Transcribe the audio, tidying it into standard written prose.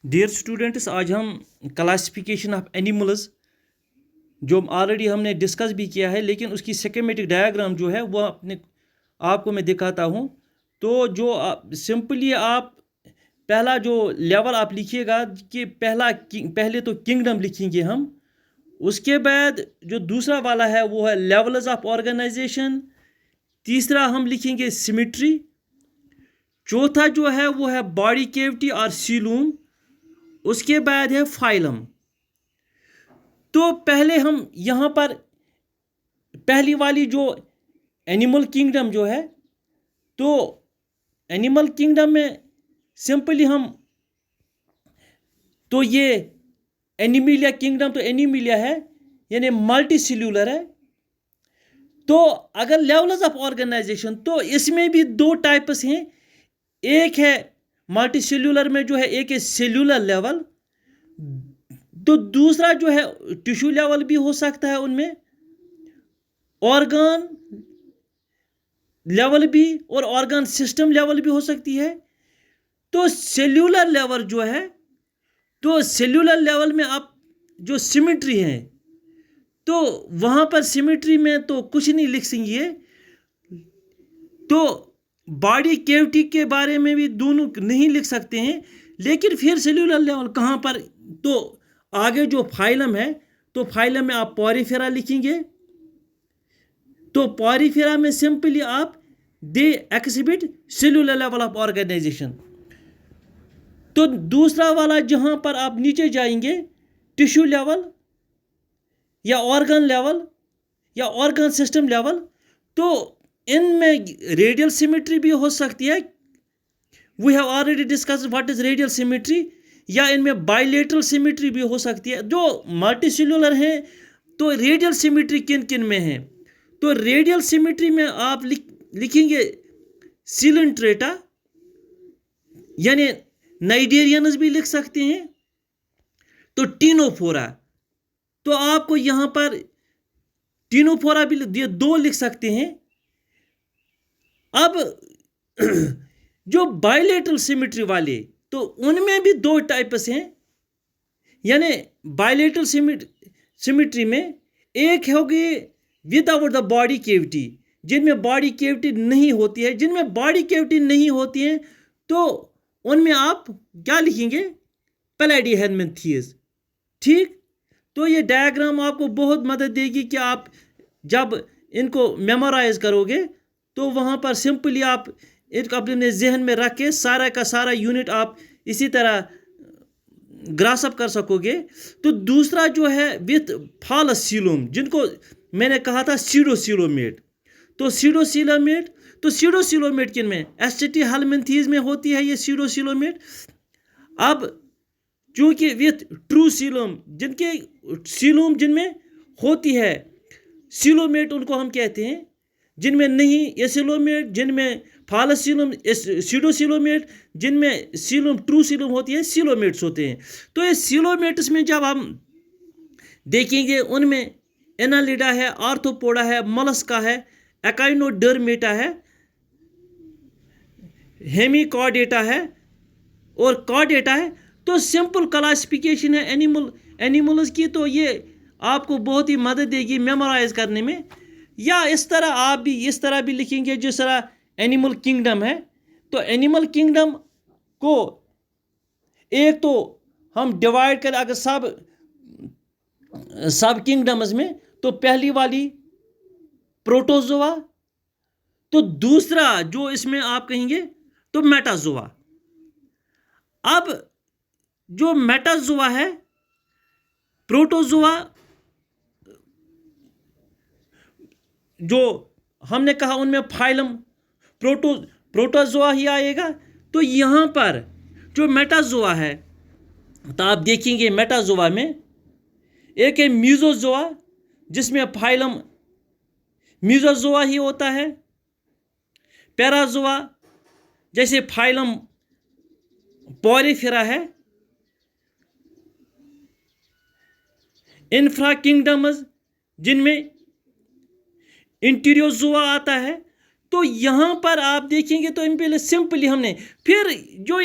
Dear students, आज हम classification of animals जो ऑलरेडी हमने डिस्कस भी किया है, लेकिन उसकी स्कीमेटिक डायग्राम जो है वो आपको मैं दिखाता हूँ। तो जो सिंपली आप पहला जो लेवल आप लिखिएगा कि पहले तो किंगडम लिखेंगे हम। उसके बाद जो दूसरा वाला है वो है लेवल्स ऑफ ऑर्गेनाइजेशन। तीसरा हम लिखेंगे सिमेट्री। चौथा जो है वो है बॉडी कैविटी और सीलूम। उसके बाद है फाइलम। तो पहले हम यहाँ पर पहली वाली जो एनिमल किंगडम जो है, तो एनिमल किंगडम में सिंपली हम तो ये एनिमिलिया किंगडम तो एनिमिलिया है यानी मल्टी सेल्यूलर है। तो अगर लेवल्स ऑफ ऑर्गेनाइजेशन तो इसमें भी दो टाइप्स हैं। एक है मल्टी सेल्यूलर में जो है एक है सेल्यूलर लेवल, तो दूसरा जो है टिश्यू लेवल भी हो सकता है, उनमें ऑर्गन लेवल भी और ऑर्गन सिस्टम लेवल भी हो सकती है। तो सेल्यूलर लेवल जो है, तो सेल्यूलर लेवल में आप जो सिमेट्री है तो वहाँ पर सिमेट्री में तो कुछ नहीं लिख सकेंगे। तो बॉडी कैविटी के बारे में भी दोनों नहीं लिख सकते हैं, लेकिन फिर सेल्यूलर लेवल कहाँ पर, तो आगे जो फाइलम है तो फाइलम में आप पॉरीफेरा लिखेंगे। तो पॉरीफेरा में सिंपली आप they exhibit cellular level of organization. तो दूसरा वाला जहाँ पर आप नीचे जाएंगे टिश्यू लेवल या ऑर्गन लेवल या ऑर्गन सिस्टम लेवल, तो इनमें रेडियल सिमेट्री भी हो सकती है। We have already discussed what is radial symmetry. या इनमें बाइलेटरल सिमेट्री भी हो सकती है। जो मल्टी सेल्यूलर हैं तो रेडियल सिमेट्री किन किन में है, तो रेडियल सिमेट्री में आप लिखेंगे सिलेंट्रेटा यानी नाइडेरियंस भी लिख सकते हैं। तो टीनोफोरा, तो आपको यहाँ पर टीनोफोरा भी दो लिख सकते हैं। अब जो बाइलेटरल सिमेट्री वाले तो उनमें भी दो टाइप्स हैं। यानी बाइलेटरल सिमेट्री में एक होगी विदाउट द बॉडी कैविटी, जिनमें बॉडी कैविटी नहीं होती है। जिनमें बॉडी कैविटी नहीं होती है तो उनमें आप क्या लिखेंगे, पैलाडिहेलमिन्थेस। ठीक, तो ये डायग्राम आपको बहुत मदद देगी कि आप जब इनको मेमोराइज करोगे तो वहाँ पर सिंपली आप इनको अपने जहन में रख के सारा का सारा यूनिट आप इसी तरह ग्रासअप कर सकोगे। तो दूसरा जो है विथ फॉलस सीलोम, जिनको मैंने कहा था सीडोसीलोमेट। तो सीडोसीलोमेट, तो सीडोसीलोमेट किन में, एस्टेटी हेलमिन्थेस में होती है ये सीडोसीलोमेट। अब चूंकि विथ ट्रू सीलोम, जिनके सीलोम जिनमें होती है, सीलोमेट उनको हम कहते हैं। जिनमें नहीं एसिलोमेट, जिनमें फॉलस सीलोम, सीडोसीलोमेट, जिनमें सीलोम ट्रू सीलोम होती है, सीलोमेट्स होते हैं। तो ये सीलोमेट्स में जब हम देखेंगे उनमें एनालिडा है, आर्थ्रोपोडा है, मोलस्का है, एकाइनोडर्मेटा है, हेमिकॉर्डेटा है और कॉर्डेटा है। तो सिंपल क्लासिफिकेशन है एनिमल्स की। तो ये आपको बहुत ही मदद देगी मेमोराइज करने में। या इस तरह आप भी इस तरह भी लिखेंगे जिस तरह एनिमल किंगडम है। तो एनिमल किंगडम को एक तो हम डिवाइड कर, अगर सब किंगडम्स में, तो पहली वाली प्रोटोजोआ, तो दूसरा जो इसमें आप कहेंगे तो मेटाजोआ। अब जो मेटाजोआ है, प्रोटोजोआ जो हमने कहा उनमें फाइलम प्रोटोजोआ ही आएगा। तो यहाँ पर जो मेटाजोआ है, तो आप देखेंगे मेटाजोआ में एक है मीजोजोआ, जिसमें फाइलम मीजोजोआ ही होता है। पैराजोआ जैसे फाइलम पॉरीफेरा है। इंफ्रा किंगडम्स जिनमें इंटीरियोजोआ आता है। तो यहाँ पर आप देखेंगे तो इन पहले सिंपली हमने फिर जो